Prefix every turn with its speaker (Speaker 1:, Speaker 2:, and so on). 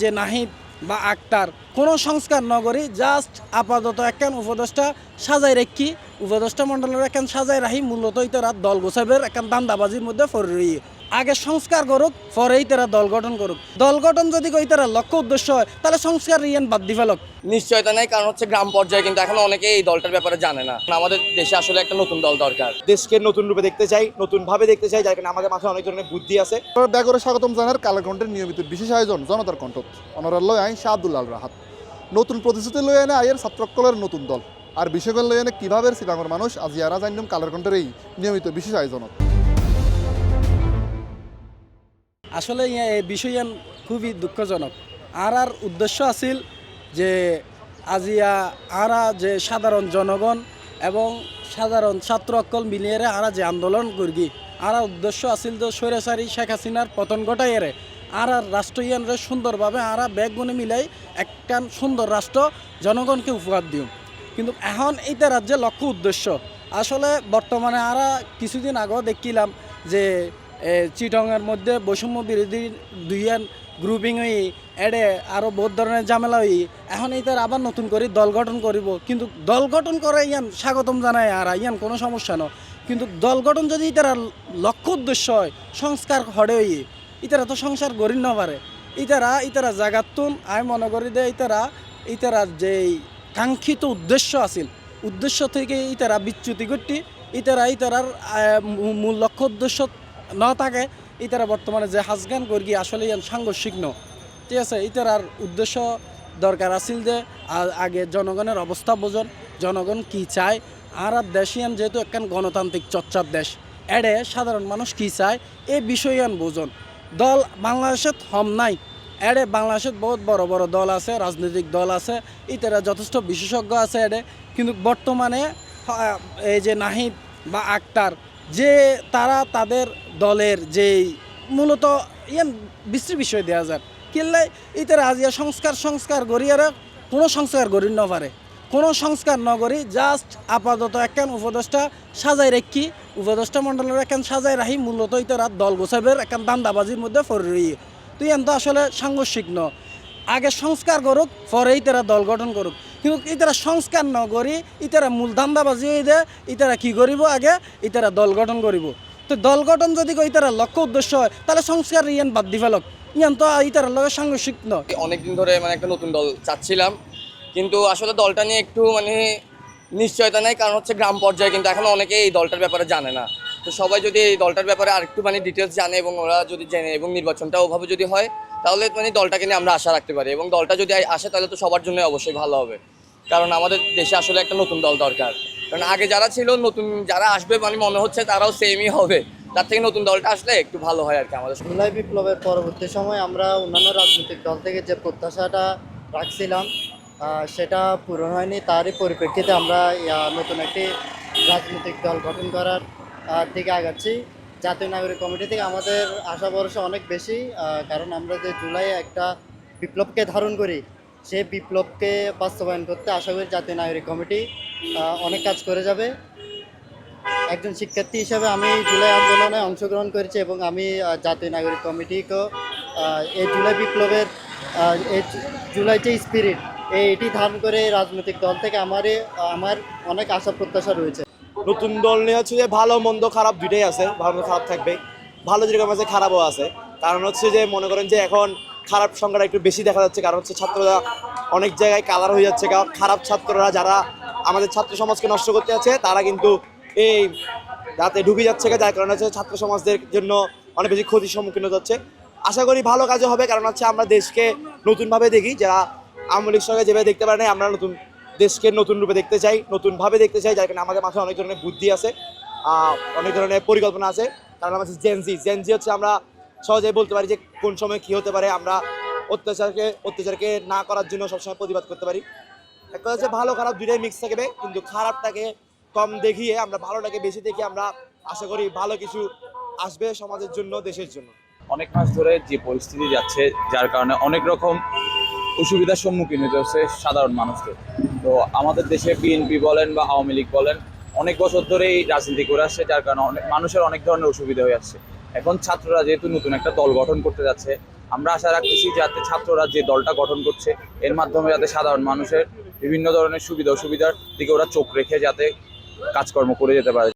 Speaker 1: যে নাহিদ বা আক্তার কোনো সংস্কার নগরী জাস্ট আপাতত একখান উপদেষ্টা সাজাই রেখি উপদেষ্টা মণ্ডলের একখান সাজাই রাখি মূলত তারা দল গোছাবের একখান দান্দাবাজির মধ্যে পড়ে রই আগে সংস্কার করুক পরেই তারা দল গঠন করুক দল গঠন যদি কই তারা লক্ষ্য উদ্দেশ্য হয় তাহলে সংস্কার রিয়ান বাদ দি ফেলক।
Speaker 2: নিশ্চয়তা নেই, কারণ হচ্ছে গ্রাম পর্যায়ে কিন্তু এখন অনেকে এই দলটার ব্যাপারে জানে না। আমাদের দেশে আসলে একটা নতুন দল দরকার।
Speaker 3: দেশকে নতুন রূপে দেখতে চাই, নতুন ভাবে দেখতে চাই, যার কারণে আমাদের মাথায় অনেক ধরনের বুদ্ধি আছে।
Speaker 4: ব্যাগরে স্বাগতম জানার কালেকণ্ঠের নিয়মিত বিশেষ আয়োজন জনতার কণ্ঠ অনরাল্য আইন শাহ আব্দুল্লাহ রাহাত নতুন প্রতিশ্রুতি লই আনে আয়ের ছাত্রকলের নতুন দল আর বিষয়গুলো লই আনে কীভাবে সিটাঙের মানুষ আজ ইয়ারা জানিম কালেকণ্ঠের এই নিয়মিত বিশেষ আয়োজনত।
Speaker 1: আসলে এই বিষয় খুবই দুঃখজনক। আর উদ্দেশ্য আছিল যে আজিয়া আরা যে সাধারণ জনগণ এবং সাধারণ ছাত্র অকল মিলিয়ে আরা যে আন্দোলন করি আর উদ্দেশ্য আছিল যে স্বৈরাচারী শেখ হাসিনার পতন ঘটাইয়ে আর রাষ্ট্রীয়রে সুন্দরভাবে আরা ব্যাগগুনে মিলাই একটা সুন্দর রাষ্ট্র জনগণকে উপহার দিও। কিন্তু এখন এইটা রাজ্যের লক্ষ্য উদ্দেশ্য আসলে বর্তমানে আরা কিছুদিন আগেও দেখিলাম যে চিটংয়ের মধ্যে বৈষম্য বিরোধী দুইয়ান গ্রুপিং হই এডে আরও বহুত ধরনের ঝামেলা হই এখন এইটার আবার নতুন করে দল গঠন করিব। কিন্তু দল গঠন করে ইয়ান স্বাগতম জানায় আর ইয়ান কোনো সমস্যা নয়। কিন্তু দল গঠন যদি ইতারা লক্ষ্য উদ্দেশ্য হয় সংস্কার হড়ে হই ইতারা তো সংসার গড়ি ন পারে ইতারা জাগাতুন আমি মনে করি যে ইতারা যেই কাঙ্ক্ষিত উদ্দেশ্য আছিল উদ্দেশ্য থেকে ইতারা বিচ্যুতি করতে ইতারার মূল লক্ষ্য উদ্দেশ্য না থাকে ইতারা বর্তমানে যে হাজগান করি আসলে ইয়ান সাংঘর্ষিক ন ঠিক আছে। ইতারার উদ্দেশ্য দরকার আছিল যে আগে জনগণের অবস্থা বোঝন জনগণ কি চায় আর দেশিয়ান যেহেতু একখান গণতান্ত্রিক চর্চার দেশ এডে সাধারণ মানুষ কি চায় এই বিষয়ান বোঝন। দল বাংলাদেশত হম নাই এডে বাংলাদেশত বহুত বড় বড় দল আছে রাজনৈতিক দল আছে ইতারা যথেষ্ট বিশেষজ্ঞ আছে এডে। কিন্তু বর্তমানে এই যে নাহিদ বা আক্তার যে তারা তাদের দলের যেই মূলত ইয়ান বিশ্রী বিষয় দেওয়া যায় কিনলে ইতারা আজিয়া সংস্কার গড়িয়ারা কোনো সংস্কার গড়ি ন পারে কোনো সংস্কার নগরী জাস্ট আপাতত একখান উপদেষ্টা সাজাই রেখি উপদেষ্টা মণ্ডলের একখান সাজাই রাখি মূলত তারা দল গোছাবের একখান দান্দাবাজির মধ্যে পড়ে রই তুই এন তো আসলে সাংঘর্ষিক ন আগে সংস্কার করুক পরেই তারা দল গঠন করুক। কিন্তু ইতারা সংস্কার ন করি ইতারা মূল ধান্দাবাজি হয়ে দেয় ইতারা কী করিব আগে ইতারা দল গঠন করিব। তো দল গঠন যদি ইতারা লক্ষ্য উদ্দেশ্য হয় তাহলে সংস্কার ইয়ান বাদ দি ফেলক ইয়ান তো ইতারার লগে সাংঘর্ষিক ন।
Speaker 2: অনেকদিন ধরে একটা নতুন দল চাচ্ছিলাম, কিন্তু আসলে দলটা নিয়ে একটু নিশ্চয়তা নেই, কারণ হচ্ছে গ্রাম পর্যায়ে কিন্তু এখন অনেকে এই দলটার ব্যাপারে জানে না। তো সবাই যদি এই দলটার ব্যাপারে আরেকটু ডিটেলস জানে এবং ওরা যদি জেনে এবং নির্বাচনটা ওভাবে যদি হয় তাহলে দলটাকে নিয়ে আমরা আশা রাখতে পারি এবং দলটা যদি আসে তাহলে তো সবার জন্য অবশ্যই ভালো হবে। কারণ আমাদের দেশে আসলে একটা নতুন দল দরকার, কারণ আগে যারা ছিল নতুন যারা আসবে মনে হচ্ছে তারাও সেমই হবে, তার থেকে নতুন দলটা আসলে একটু ভালো হয় আর কি। আমাদের
Speaker 5: জুলাই বিপ্লবের পরবর্তী সময় আমরা অন্যান্য রাজনৈতিক দল থেকে যে প্রত্যাশাটা রাখছিলাম সেটা পূরণ হয়নি। তারই পরিপ্রেক্ষিতে আমরা নতুন একটি রাজনৈতিক দল গঠন করার দিকে আগাচ্ছি। জাতীয় নাগরিক কমিটি থেকে আমাদের আশা ভরসা অনেক বেশি, কারণ আমরা যে জুলাই একটা বিপ্লবকে ধারণ করি সেই বিপ্লবকে বাস্তবায়ন করতে আশা করি জাতীয় নাগরিক কমিটি অনেক কাজ করে যাবে। একজন শিক্ষার্থী হিসেবে আমি জুলাই আন্দোলনে অংশগ্রহণ করেছি এবং আমি জাতীয় নাগরিক কমিটিকেও এই জুলাই বিপ্লবের এই জুলাই যে স্পিরিট এটি ধারণ করে রাজনৈতিক দল থেকে আমার অনেক আশা প্রত্যাশা রয়েছে।
Speaker 3: নতুন দল নিয়ে হচ্ছে যে ভালো মন্দ খারাপ দুইটাই আছে, ভালো খারাপ থাকবে, ভালো যেরকম আছে খারাপও আছে। কারণ হচ্ছে যে মনে করেন যে এখন খারাপ সংখ্যাটা একটু বেশি দেখা যাচ্ছে, কারণ হচ্ছে ছাত্ররা অনেক জায়গায় কালার হয়ে যাচ্ছে। খারাপ ছাত্ররা যারা আমাদের ছাত্র সমাজকে নষ্ট করতে আছে তারা কিন্তু এই রাতে ঢুকে যাচ্ছে, যার কারণে হচ্ছে ছাত্র সমাজদের জন্য অনেক বেশি ক্ষতির সম্মুখীন হতে হচ্ছে। আশা করি ভালো কাজও হবে, কারণ হচ্ছে আমরা দেশকে নতুনভাবে দেখি, যারা আওয়ামী লীগ সরকার যেভাবে দেখতে পারে না আমরা নতুন দেশকে নতুন রূপে দেখতে চাই, নতুনভাবে দেখতে চাই, যার কারণে আমাদের মাথায় অনেক ধরনের বুদ্ধি আছে, অনেক ধরনের পরিকল্পনা আছে। কারণ আমাদের জেনজি হচ্ছে আমরা সহজেই বলতে পারি যে কোন সময় কী হতে পারে। আমরা অত্যাচারকে না করার জন্য সবসময় প্রতিবাদ করতে পারি। একটা হচ্ছে ভালো খারাপ দুইটাই মিক্স থাকবে, কিন্তু খারাপটাকে কম দেখিয়ে আমরা ভালোটাকে বেশি দেখি। আমরা আশা করি ভালো কিছু আসবে সমাজের জন্য, দেশের জন্য।
Speaker 6: অনেক মাস ধরে যে পরিস্থিতি যাচ্ছে যার কারণে অনেক রকম অসুবিধার সম্মুখীন হতে হচ্ছে সাধারণ মানুষদের। তো আমাদের দেশে বিএনপি বলেন বা আওয়ামী লীগ বলেন অনেক বছর ধরেই রাজনীতি করে আসছে, যার কারণে মানুষের অনেক ধরনের অসুবিধা হয়ে আসছে। এখন ছাত্ররা যেহেতু নতুন একটা দল গঠন করতে যাচ্ছে আমরা আশা রাখতেছি যাতে ছাত্ররা যে দলটা গঠন করছে এর মাধ্যমে যাতে সাধারণ মানুষের বিভিন্ন ধরনের সুবিধা অসুবিধার দিকে ওরা চোখ রেখে যাতে কাজকর্ম করে যেতে পারে।